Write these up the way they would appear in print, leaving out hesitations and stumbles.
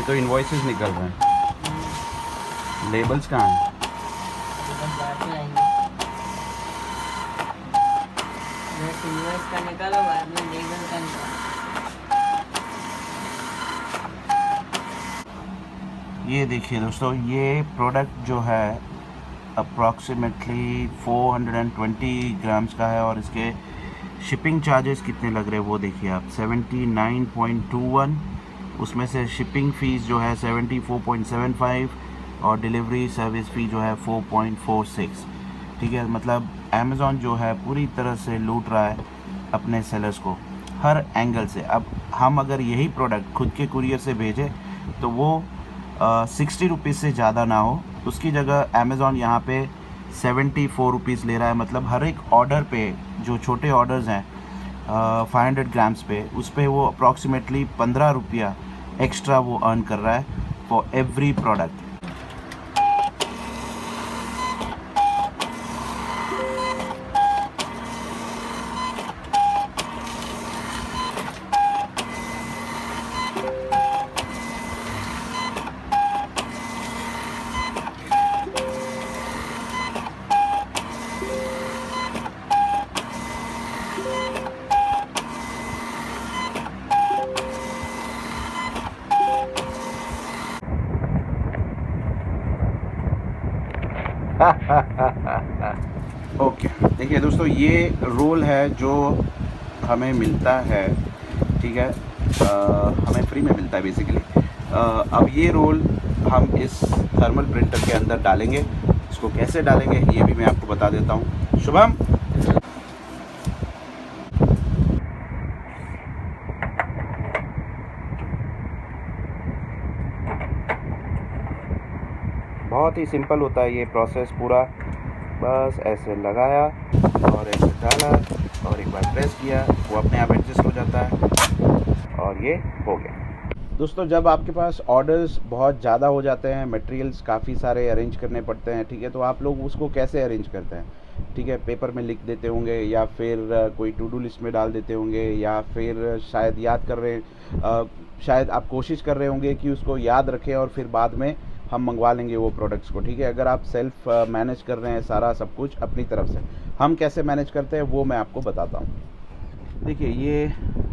तो इनवॉइसेस निकल रहे हैं, लेबल्स कहाँ हैं? बाद में आएंगे। इनवॉइस का निकालो, बाद में लेबल का निकालो। ये देखिए दोस्तों, ये प्रोडक्ट जो है अप्रॉक्सीमेटली 420 ग्राम्स का है और इसके शिपिंग चार्जेस कितने लग रहे हैं वो देखिए आप, 79.21। उसमें से शिपिंग फ़ीस जो है 74.75 और डिलीवरी सर्विस फ़ी जो है 4.46। ठीक है, मतलब अमेज़ॉन जो है पूरी तरह से लूट रहा है अपने सेलर्स को हर एंगल से। अब हम अगर यही प्रोडक्ट खुद के कुरियर से भेजें तो वो 60 रुपीज़ से ज़्यादा ना हो, उसकी जगह अमेज़ॉन यहाँ पे 74 रुपीज़ ले रहा है। मतलब हर एक ऑर्डर पे, जो छोटे ऑर्डर्स हैं 500 ग्राम्स पे, उस पे वो अप्रॉक्सीमेटली 15 रुपया एक्स्ट्रा वो अर्न कर रहा है फॉर एवरी प्रोडक्ट। ओके, देखिए दोस्तों, ये रोल है जो हमें मिलता है, ठीक है, हमें फ्री में मिलता है बेसिकली। अब ये रोल हम इस थर्मल प्रिंटर के अंदर डालेंगे। इसको कैसे डालेंगे ये भी मैं आपको बता देता हूँ। शुभम, बहुत ही सिंपल होता है ये प्रोसेस पूरा। बस ऐसे लगाया और ऐसे डाला और एक बार प्रेस किया, वो अपने आप एडजस्ट हो जाता है और ये हो गया। दोस्तों, जब आपके पास ऑर्डर्स बहुत ज़्यादा हो जाते हैं, मटेरियल्स काफ़ी सारे अरेंज करने पड़ते हैं, ठीक है, तो आप लोग उसको कैसे अरेंज करते हैं? ठीक है, पेपर में लिख देते होंगे या फिर कोई टू डू लिस्ट में डाल देते होंगे, या फिर शायद याद कर रहे शायद आप कोशिश कर रहे होंगे कि उसको याद रखें और फिर बाद में हम मंगवा लेंगे वो प्रोडक्ट्स को। ठीक है, अगर आप सेल्फ मैनेज कर रहे हैं सारा सब कुछ अपनी तरफ से, हम कैसे मैनेज करते हैं वो मैं आपको बताता हूँ। देखिए, ये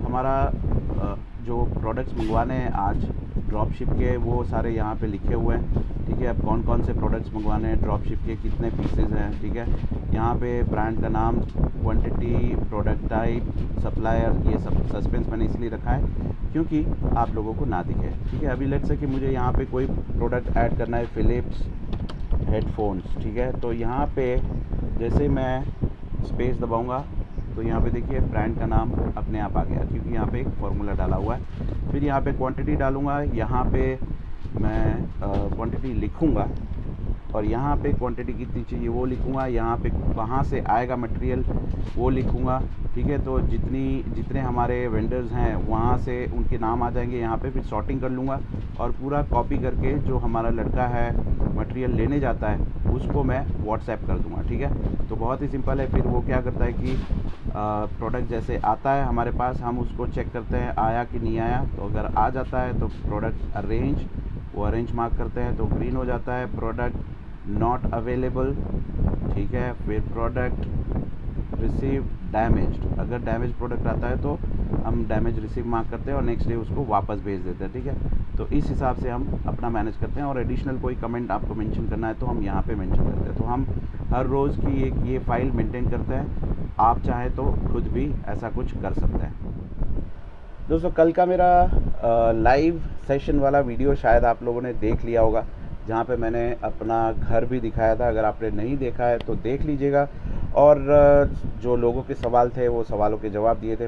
हमारा जो प्रोडक्ट्स मंगवाने हैं आज ड्रॉप शिप के, वो सारे यहाँ पे लिखे हुए हैं। ठीक है, अब कौन कौन से प्रोडक्ट्स मंगवाने हैं, ड्रॉप शिप के कितने पीसेज हैं, ठीक है, यहाँ पे ब्रांड का नाम, क्वांटिटी, प्रोडक्ट टाइप, सप्लायर, ये सब सस्पेंस मैंने इसलिए रखा है क्योंकि आप लोगों को ना दिखे। ठीक है, अभी लेट्स से कि मुझे यहाँ पे कोई प्रोडक्ट ऐड करना है, फ़िलिप्स हेडफोन्स, ठीक है, तो यहाँ पे जैसे मैं स्पेस दबाऊँगा तो यहाँ पे देखिए ब्रांड का नाम अपने आप आ गया क्योंकि यहाँ पे एक फार्मूला डाला हुआ है। फिर यहाँ पे क्वांटिटी डालूँगा, यहाँ पे मैं क्वांटिटी लिखूँगा और यहाँ पे क्वांटिटी कितनी चाहिए वो लिखूँगा, यहाँ पे कहाँ से आएगा मटेरियल वो लिखूँगा। ठीक है, तो जितने हमारे वेंडर्स हैं वहाँ से उनके नाम आ जाएंगे यहाँ पे। फिर सॉर्टिंग कर लूँगा और पूरा कॉपी करके जो हमारा लड़का है मटेरियल लेने जाता है उसको मैं व्हाट्सएप कर दूँगा। ठीक है, तो बहुत ही सिंपल है। फिर वो क्या करता है कि प्रोडक्ट जैसे आता है हमारे पास, हम उसको चेक करते हैं आया कि नहीं आया। तो अगर आ जाता है तो प्रोडक्ट अरेंज, वो अरेंज मार्क करते हैं तो ग्रीन हो जाता है, प्रोडक्ट नॉट अवेलेबल। ठीक है, फिर प्रोडक्ट रिसीव डैमेज्ड, अगर डैमेज प्रोडक्ट आता है तो हम डैमेज रिसीव मार्क करते हैं और नेक्स्ट डे उसको वापस भेज देते हैं। ठीक है, तो इस हिसाब से हम अपना मैनेज करते हैं। और एडिशनल कोई कमेंट आपको मेंशन करना है तो हम यहाँ पे मेंशन करते हैं। तो हम हर रोज़ की एक ये फाइल मेंटेन करते हैं। आप चाहें तो खुद भी ऐसा कुछ कर सकते हैं। दोस्तों, कल का मेरा लाइव सेशन वाला वीडियो शायद आप लोगों ने देख लिया होगा, जहाँ पे मैंने अपना घर भी दिखाया था। अगर आपने नहीं देखा है तो देख लीजिएगा। और जो लोगों के सवाल थे वो सवालों के जवाब दिए थे,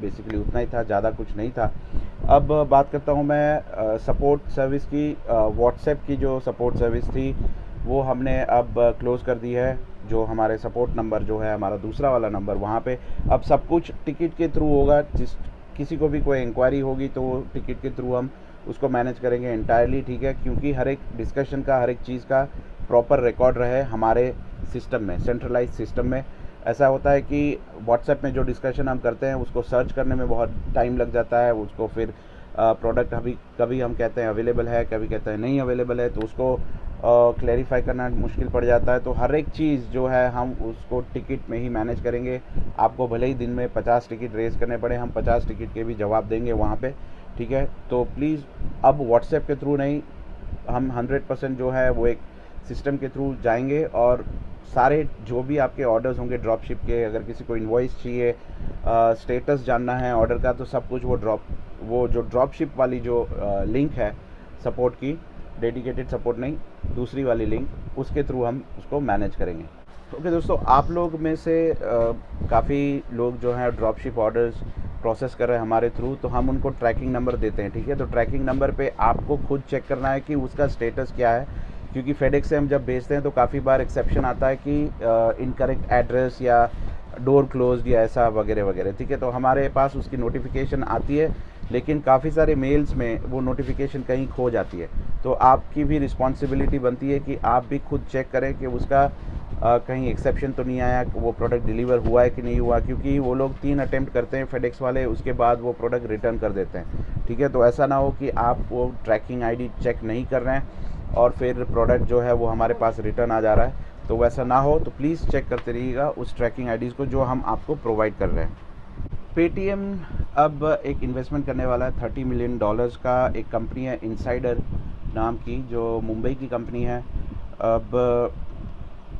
बेसिकली उतना ही था, ज़्यादा कुछ नहीं था। अब बात करता हूँ मैं सपोर्ट सर्विस की। व्हाट्सएप की जो सपोर्ट सर्विस थी वो हमने अब क्लोज़ कर दी है। जो हमारे सपोर्ट नंबर जो है हमारा दूसरा वाला नंबर, वहाँ पे अब सब कुछ टिकट के थ्रू होगा। किसी को भी कोई इंक्वायरी होगी तो वो टिकट के थ्रू हम उसको मैनेज करेंगे इंटायरली। ठीक है, क्योंकि हर एक डिस्कशन का, हर एक चीज़ का प्रॉपर रिकॉर्ड रहे हमारे सिस्टम में, सेंट्रलाइज सिस्टम में। ऐसा होता है कि व्हाट्सएप में जो डिस्कशन हम करते हैं उसको सर्च करने में बहुत टाइम लग जाता है, उसको फिर प्रोडक्ट अभी कभी हम कहते हैं अवेलेबल है, कभी कहते हैं नहीं अवेलेबल है, तो उसको क्लैरिफाई करना मुश्किल पड़ जाता है। तो हर एक चीज़ जो है हम उसको टिकट में ही मैनेज करेंगे। आपको भले ही दिन में 50 टिकट रेज़ करने पड़े, हम 50 टिकट के भी जवाब देंगे वहाँ पे, ठीक है। तो प्लीज़ अब व्हाट्सएप के थ्रू नहीं, हम 100% जो है वो एक सिस्टम के थ्रू जाएंगे और सारे जो भी आपके ऑर्डर्स होंगे ड्रॉप शिप के, अगर किसी को इन्वॉइस चाहिए, स्टेटस जानना है ऑर्डर का, तो सब कुछ वो जो ड्रॉप शिप वाली जो लिंक है सपोर्ट की, डेडिकेटेड सपोर्ट नहीं, दूसरी वाली लिंक, उसके थ्रू हम उसको मैनेज करेंगे। ओके दोस्तों, आप लोग में से काफ़ी लोग जो हैं ड्रॉप शिप ऑर्डर्स प्रोसेस कर रहे हैं हमारे थ्रू, तो हम उनको ट्रैकिंग नंबर देते हैं, ठीक है। तो ट्रैकिंग नंबर पे आपको खुद चेक करना है कि उसका स्टेटस क्या है, क्योंकि फेडेक्स से हम जब भेजते हैं तो काफ़ी बार एक्सेप्शन आता है कि इनकरेक्ट एड्रेस या डोर क्लोज्ड या ऐसा वगैरह वगैरह, ठीक है। तो हमारे पास उसकी नोटिफिकेशन आती है, लेकिन काफ़ी सारे मेल्स में वो नोटिफिकेशन कहीं खो जाती है। तो आपकी भी रिस्पॉन्सिबिलिटी बनती है कि आप भी खुद चेक करें कि उसका कहीं एक्सेप्शन तो नहीं आया, वो प्रोडक्ट डिलीवर हुआ है कि नहीं हुआ, क्योंकि वो लोग 3 अटेम्प्ट करते हैं फेडेक्स वाले, उसके बाद वो प्रोडक्ट रिटर्न कर देते हैं, ठीक है। तो ऐसा ना हो कि आप वो ट्रैकिंग आईडी चेक नहीं कर रहे हैं और फिर प्रोडक्ट जो है वो हमारे पास रिटर्न आ जा रहा है। तो वैसा ना हो, तो प्लीज़ चेक करते रहिएगा उस ट्रैकिंग आईडीज़ को जो हम आपको प्रोवाइड कर रहे हैं। पेटीएम अब एक इन्वेस्टमेंट करने वाला है $30 मिलियन का। एक कंपनी है इनसाइडर नाम की, जो मुंबई की कंपनी है। अब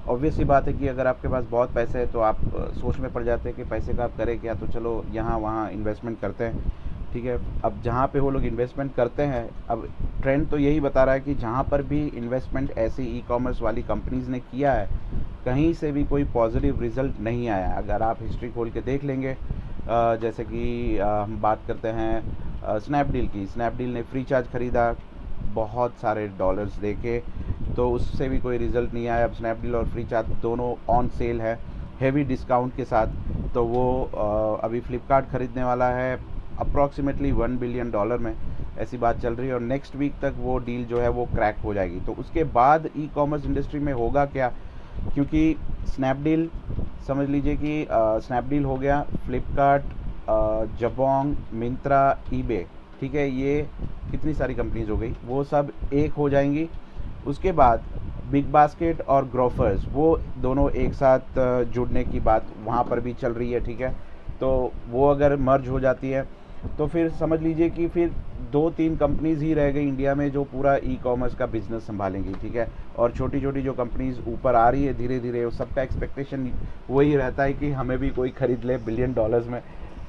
ऑब्वियस सी बात है कि अगर आपके पास बहुत पैसे है तो आप सोच में पड़ जाते हैं कि पैसे का आप करें क्या, तो चलो यहाँ वहाँ इन्वेस्टमेंट करते हैं, ठीक है। अब जहाँ पे वो लोग इन्वेस्टमेंट करते हैं, अब ट्रेंड तो यही बता रहा है कि जहाँ पर भी इन्वेस्टमेंट ऐसी ई कॉमर्स वाली कंपनीज़ ने किया है, कहीं से भी कोई पॉजिटिव रिज़ल्ट नहीं आया। अगर आप हिस्ट्री खोल के देख लेंगे, जैसे कि हम बात करते हैं स्नैपडील की, स्नैपडील ने फ्री चार्ज ख़रीदा बहुत सारे डॉलर्स दे के, तो उससे भी कोई रिज़ल्ट नहीं आया। अब स्नैपडील और फ्री चार्ज दोनों ऑन सेल है हेवी डिस्काउंट के साथ, तो वो अभी फ्लिपकार्ट ख़रीदने वाला है अप्रॉक्सीमेटली $1 बिलियन में, ऐसी बात चल रही है। और नेक्स्ट वीक तक वो डील जो है वो क्रैक हो जाएगी। तो उसके बाद ई कॉमर्स इंडस्ट्री में होगा क्या, क्योंकि स्नैपडील समझ लीजिए कि स्नैपडील हो गया, फ्लिपकार्ट, जबोंग, मिंत्रा, ईबे, ठीक है, ये कितनी सारी कंपनीज हो गई, वो सब एक हो जाएंगी। उसके बाद बिग बास्केट और ग्रोफर्स, वो दोनों एक साथ जुड़ने की बात वहाँ पर भी चल रही है, ठीक है। तो वो अगर मर्ज हो जाती है तो फिर समझ लीजिए कि फिर 2-3 कंपनीज ही रह गई इंडिया में जो पूरा ई कॉमर्स का बिजनेस संभालेंगी, ठीक है। और छोटी छोटी जो कंपनीज ऊपर आ रही है धीरे धीरे, वो सबका एक्सपेक्टेशन वही रहता है कि हमें भी कोई ख़रीद ले $1 बिलियन में,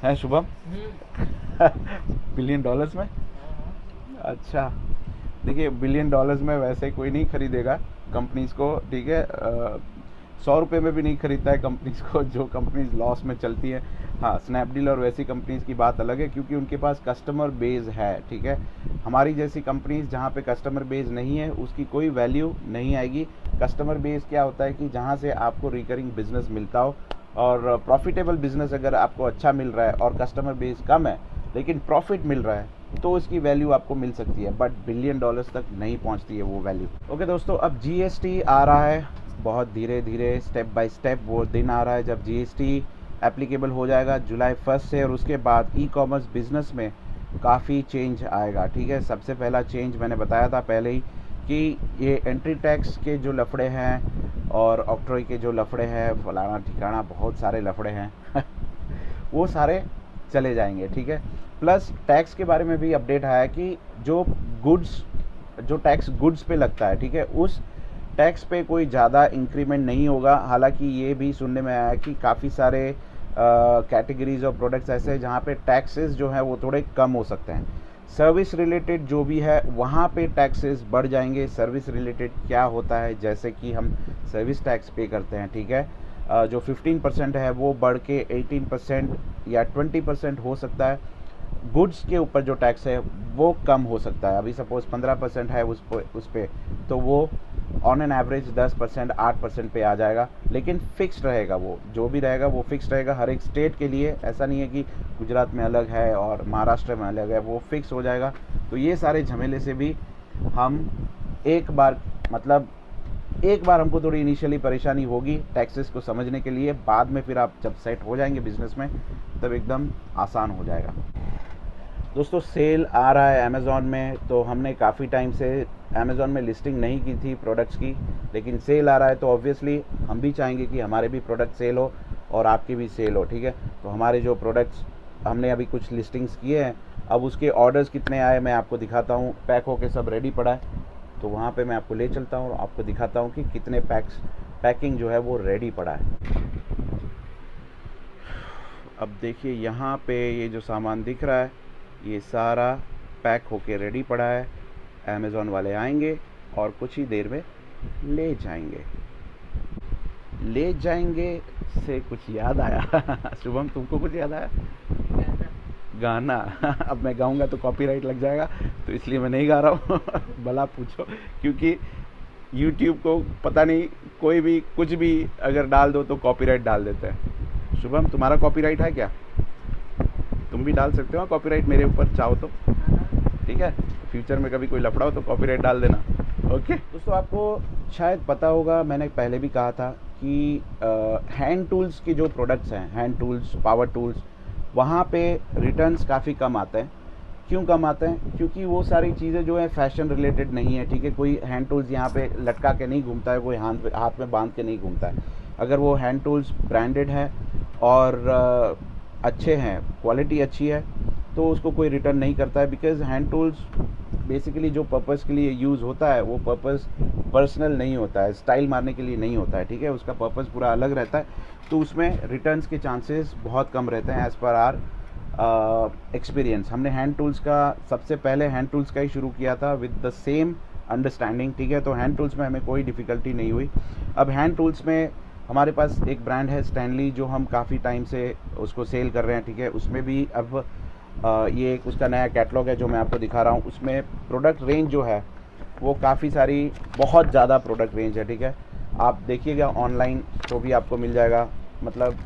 है शुभम? $1 बिलियन में? अच्छा, देखिए $1 बिलियन में वैसे कोई नहीं खरीदेगा कंपनीज़ को, ठीक है। 100 रुपये में भी नहीं खरीदता है कंपनीज़ को, जो कंपनीज़ लॉस में चलती हैं। हाँ, स्नैपडील और वैसी कंपनीज़ की बात अलग है, क्योंकि उनके पास कस्टमर बेस है, ठीक है। हमारी जैसी कंपनीज़ जहाँ पे कस्टमर बेस नहीं है, उसकी कोई वैल्यू नहीं आएगी। कस्टमर बेस क्या होता है कि जहाँ से आपको रिकरिंग बिजनेस मिलता हो, और प्रॉफिटेबल बिजनेस अगर आपको अच्छा मिल रहा है और कस्टमर बेस कम है लेकिन प्रॉफिट मिल रहा है, तो उसकी वैल्यू आपको मिल सकती है, बट $1 बिलियन तक नहीं पहुंचती है वो वैल्यू। ओके दोस्तों, अब जीएसटी आ रहा है, बहुत धीरे धीरे स्टेप बाय स्टेप वो दिन आ रहा है जब जीएसटी एप्लीकेबल हो जाएगा जुलाई 1 से, और उसके बाद ई कॉमर्स बिजनेस में काफ़ी चेंज आएगा, ठीक है। सबसे पहला चेंज मैंने बताया था पहले ही कि ये एंट्री टैक्स के जो लफड़े हैं और ऑक्ट्रॉय के जो लफड़े हैं, फलाना ठिकाना बहुत सारे लफड़े हैं वो सारे चले जाएंगे, ठीक है। प्लस टैक्स के बारे में भी अपडेट आया कि जो टैक्स गुड्स पे लगता है, ठीक है, उस टैक्स पे कोई ज़्यादा इंक्रीमेंट नहीं होगा। हालांकि ये भी सुनने में आया कि काफ़ी सारे कैटेगरीज और प्रोडक्ट्स ऐसे हैं जहाँ पे टैक्सेस जो हैं वो थोड़े कम हो सकते हैं। सर्विस रिलेटेड जो भी है वहाँ पे टैक्सेस बढ़ जाएंगे। सर्विस रिलेटेड क्या होता है, जैसे कि हम सर्विस टैक्स पे करते हैं, ठीक है, जो 15% है वो बढ़ के 18% या 20% हो सकता है। गुड्स के ऊपर जो टैक्स है वो कम हो सकता है। अभी सपोज 15% है उस पे, तो वो ऑन एन एवरेज 10% 8% पे आ जाएगा, लेकिन फिक्स्ड रहेगा। वो जो भी रहेगा वो फिक्स्ड रहेगा हर एक स्टेट के लिए। ऐसा नहीं है कि गुजरात में अलग है और महाराष्ट्र में अलग है, वो फिक्स हो जाएगा। तो ये सारे झमेले से भी हम एक बार हमको थोड़ी इनिशियली परेशानी होगी टैक्सेस को समझने के लिए, बाद में फिर आप जब सेट हो जाएंगे बिजनेस में तब एकदम आसान हो जाएगा। दोस्तों सेल आ रहा है अमेज़ॉन में, तो हमने काफ़ी टाइम से अमेज़ॉन में लिस्टिंग नहीं की थी प्रोडक्ट्स की, लेकिन सेल आ रहा है तो ऑब्वियसली हम भी चाहेंगे कि हमारे भी प्रोडक्ट सेल हो और आपकी भी सेल हो, ठीक है। तो हमारे जो प्रोडक्ट्स हमने अभी कुछ लिस्टिंग्स किए हैं, अब उसके ऑर्डर्स कितने आए मैं आपको दिखाता हूँ। पैक होके सब रेडी पड़ा है, तो वहाँ पे मैं आपको ले चलता हूँ और आपको दिखाता हूँ कि कितने पैकिंग जो है वो रेडी पड़ा है। अब देखिए यहाँ पे ये जो सामान दिख रहा है ये सारा पैक होके रेडी पड़ा है। अमेज़ॉन वाले आएंगे और कुछ ही देर में ले जाएंगे से कुछ याद आया शुभम, तुमको कुछ याद आया? गाना अब मैं गाऊंगा तो कॉपीराइट लग जाएगा, तो इसलिए मैं नहीं गा रहा हूँ भला पूछो, क्योंकि YouTube को पता नहीं कोई भी कुछ भी अगर डाल दो तो कॉपीराइट डाल देते हैं। शुभम, तुम्हारा कॉपीराइट है क्या? तुम भी डाल सकते हो कॉपीराइट मेरे ऊपर चाहो तो, ठीक है। फ्यूचर में कभी कोई लफड़ा हो तो कॉपीराइट डाल देना, ओके। दोस्तों आपको शायद पता होगा, मैंने पहले भी कहा था कि हैंड टूल्स की जो प्रोडक्ट्स हैं, हैंड टूल्स, पावर टूल्स, वहाँ पे रिटर्न्स काफ़ी कम आते हैं। क्यों कम आते हैं? क्योंकि वो सारी चीज़ें जो है फैशन रिलेटेड नहीं है, ठीक है। कोई हैंड टूल्स यहाँ पे लटका के नहीं घूमता है, कोई हाथ में बांध के नहीं घूमता है। अगर वो हैंड टूल्स ब्रांडेड है और अच्छे हैं, क्वालिटी अच्छी है, तो उसको कोई रिटर्न नहीं करता है। बिकॉज़ हैंड टूल्स बेसिकली जो पर्पस के लिए यूज़ होता है वो पर्पस पर्सनल नहीं होता है, स्टाइल मारने के लिए नहीं होता है, ठीक है। उसका पर्पस पूरा अलग रहता है, तो उसमें रिटर्न्स के चांसेस बहुत कम रहते हैं एज़ पर आर एक्सपीरियंस। हमने हैंड टूल्स का सबसे पहले हैंड टूल्स का ही शुरू किया था विद द सेम अंडरस्टैंडिंग, ठीक है। तो हैंड टूल्स में हमें कोई डिफ़िकल्टी नहीं हुई। अब हैंड टूल्स में हमारे पास एक ब्रांड है स्टैनली, जो हम काफ़ी टाइम से उसको सेल कर रहे हैं, ठीक है। उसमें भी अब ये एक उसका नया कैटलॉग है जो मैं आपको दिखा रहा हूँ। उसमें प्रोडक्ट रेंज जो है वो काफ़ी सारी, बहुत ज़्यादा प्रोडक्ट रेंज है, ठीक है। आप देखिएगा ऑनलाइन तो भी आपको मिल जाएगा, मतलब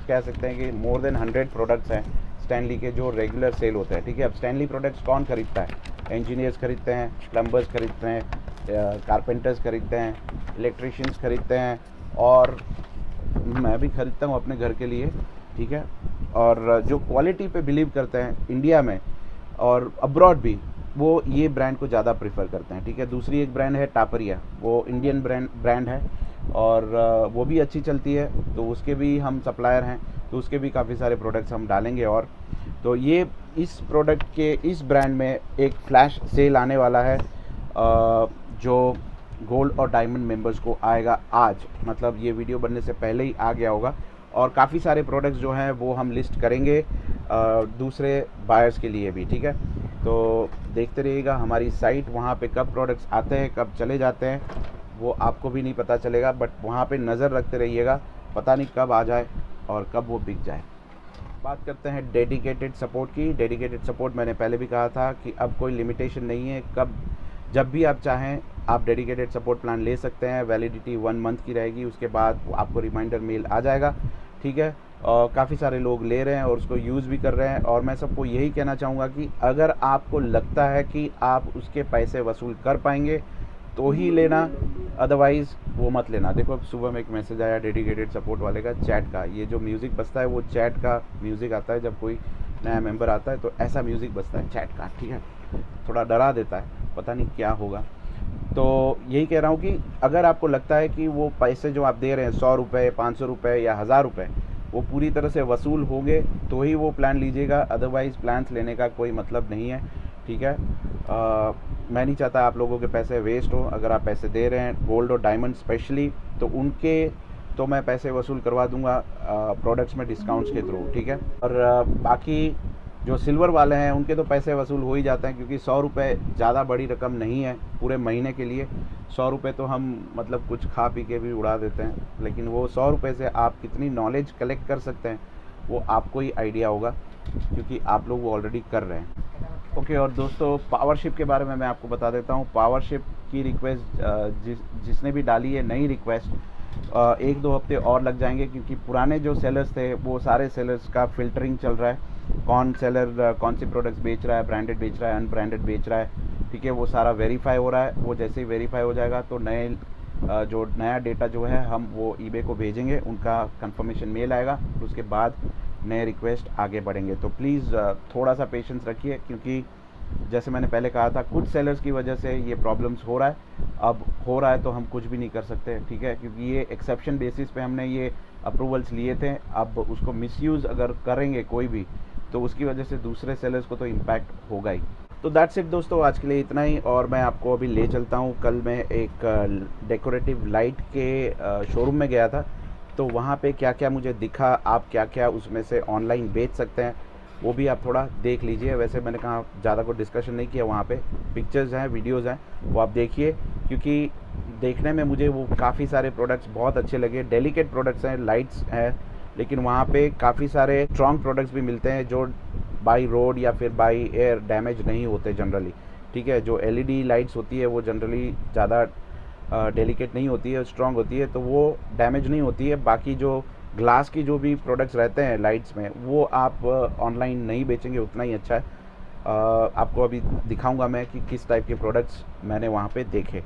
कह सकते हैं कि मोर देन 100 प्रोडक्ट्स हैं स्टैनली के जो रेगुलर सेल होते हैं, ठीक है। अब स्टैनली प्रोडक्ट्स कौन खरीदता है? इंजीनियर्स खरीदते हैं, प्लम्बर्स खरीदते हैं, कारपेंटर्स खरीदते हैं, इलेक्ट्रीशियंस खरीदते हैं, और मैं भी खरीदता हूँ अपने घर के लिए, ठीक है। और जो क्वालिटी पे बिलीव करते हैं इंडिया में और अब्रॉड भी, वो ये ब्रांड को ज़्यादा प्रेफर करते हैं, ठीक है। दूसरी एक ब्रांड है टापरिया, वो इंडियन ब्रांड है और वो भी अच्छी चलती है, तो उसके भी हम सप्लायर हैं, तो उसके भी काफ़ी सारे प्रोडक्ट्स हम डालेंगे। और तो ये इस प्रोडक्ट के, इस ब्रांड में एक फ्लैश सेल आने वाला है जो गोल्ड और डायमंड मेंबर्स को आएगा आज, मतलब ये वीडियो बनने से पहले ही आ गया होगा। और काफ़ी सारे प्रोडक्ट्स जो हैं वो हम लिस्ट करेंगे दूसरे बायर्स के लिए भी, ठीक है। तो देखते रहिएगा हमारी साइट, वहाँ पे कब प्रोडक्ट्स आते हैं कब चले जाते हैं वो आपको भी नहीं पता चलेगा, बट वहाँ पे नज़र रखते रहिएगा, पता नहीं कब आ जाए और कब वो बिक जाए। बात करते हैं डेडिकेटेड सपोर्ट की। डेडिकेटेड सपोर्ट मैंने पहले भी कहा था कि अब कोई लिमिटेशन नहीं है, जब भी आप चाहें आप डेडिकेटेड सपोर्ट प्लान ले सकते हैं। वैलिडिटी 1 मंथ की रहेगी, उसके बाद आपको रिमाइंडर मेल आ जाएगा, ठीक है। और काफ़ी सारे लोग ले रहे हैं और उसको यूज़ भी कर रहे हैं, और मैं सबको यही कहना चाहूँगा कि अगर आपको लगता है कि आप उसके पैसे वसूल कर पाएंगे तो ही लेना, अदरवाइज़ वो मत लेना। देखो अब सुबह में एक मैसेज आया डेडिकेटेड सपोर्ट वाले का, चैट का, ये जो म्यूज़िक बजता है वो चैट का म्यूज़िक आता है। जब कोई नया मेंबर आता है तो ऐसा म्यूज़िक बजता है चैट का, ठीक है। थोड़ा डरा देता है, पता नहीं क्या होगा। तो यही कह रहा हूँ कि अगर आपको लगता है कि वो पैसे जो आप दे रहे हैं 100 रुपये, 500 रुपये या 1000 रुपये, वो पूरी तरह से वसूल होंगे तो ही वो प्लान लीजिएगा, अदरवाइज़ प्लान्स लेने का कोई मतलब नहीं है, ठीक है। मैं नहीं चाहता आप लोगों के पैसे वेस्ट हो। अगर आप पैसे दे रहे हैं गोल्ड और डायमंड स्पेशली, तो उनके तो मैं पैसे वसूल करवा दूंगा प्रोडक्ट्स में डिस्काउंट्स के थ्रू, ठीक है। और बाकी जो सिल्वर वाले हैं उनके तो पैसे वसूल हो ही जाते हैं, क्योंकि 100 रुपये ज़्यादा बड़ी रकम नहीं है पूरे महीने के लिए। 100 रुपये तो हम मतलब कुछ खा पी के भी उड़ा देते हैं, लेकिन वो 100 रुपये से आप कितनी नॉलेज कलेक्ट कर सकते हैं वो आपको ही आइडिया होगा, क्योंकि आप लोग वो ऑलरेडी कर रहे हैं, ओके। और दोस्तों पावरशिप के बारे में मैं आपको बता देता हूँ। पावरशिप की रिक्वेस्ट जिसने भी डाली है नई रिक्वेस्ट, 1-2 हफ्ते और लग जाएंगे, क्योंकि पुराने जो सेलर्स थे वो सारे सेलर्स का फ़िल्टरिंग चल रहा है। कौन सेलर कौन सी प्रोडक्ट्स बेच रहा है, ब्रांडेड बेच रहा है, अनब्रांडेड बेच रहा है, ठीक है। वो सारा वेरीफाई हो रहा है। वो जैसे ही वेरीफाई हो जाएगा तो जो नया डेटा जो है हम वो ईबे को भेजेंगे, उनका कंफर्मेशन मेल आएगा, उसके बाद नए रिक्वेस्ट आगे बढ़ेंगे। तो प्लीज़ थोड़ा सा पेशेंस रखिए, क्योंकि जैसे मैंने पहले कहा था कुछ सेलर्स की वजह से ये प्रॉब्लम्स हो रहा है। अब हो रहा है तो हम कुछ भी नहीं कर सकते, ठीक है, क्योंकि ये एक्सेप्शन बेसिस पे हमने ये अप्रूवल्स लिए थे। अब उसको मिसयूज़ अगर करेंगे कोई भी, तो उसकी वजह से दूसरे सेलर्स को तो इम्पैक्ट होगा ही। तो दैट्स इट दोस्तों, आज के लिए इतना ही। और मैं आपको अभी ले चलता हूँ, कल मैं एक डेकोरेटिव लाइट के शोरूम में गया था, तो वहाँ पे क्या क्या मुझे दिखा, आप क्या क्या उसमें से ऑनलाइन बेच सकते हैं वो भी आप थोड़ा देख लीजिए। वैसे मैंने कहा ज़्यादा कोई डिस्कशन नहीं किया, वहाँ पे पिक्चर्स हैं, वीडियोस हैं, वो आप देखिए, क्योंकि देखने में मुझे वो काफ़ी सारे प्रोडक्ट्स बहुत अच्छे लगे। डेलिकेट प्रोडक्ट्स हैं, लाइट्स हैं, लेकिन वहाँ पे काफ़ी सारे स्ट्रॉन्ग प्रोडक्ट्स भी मिलते हैं जो बाई रोड या फिर बाई एयर डैमेज नहीं होते जनरली, ठीक है। जो एलईडी लाइट्स होती है वो जनरली ज़्यादा डेलिकेट नहीं होती है, स्ट्रॉन्ग होती है, तो वो डैमेज नहीं होती है। बाकी जो ग्लास की जो भी प्रोडक्ट्स रहते हैं लाइट्स में, वो आप ऑनलाइन नहीं बेचेंगे उतना ही अच्छा है। आपको अभी दिखाऊंगा मैं कि किस टाइप के प्रोडक्ट्स मैंने वहाँ पे देखे।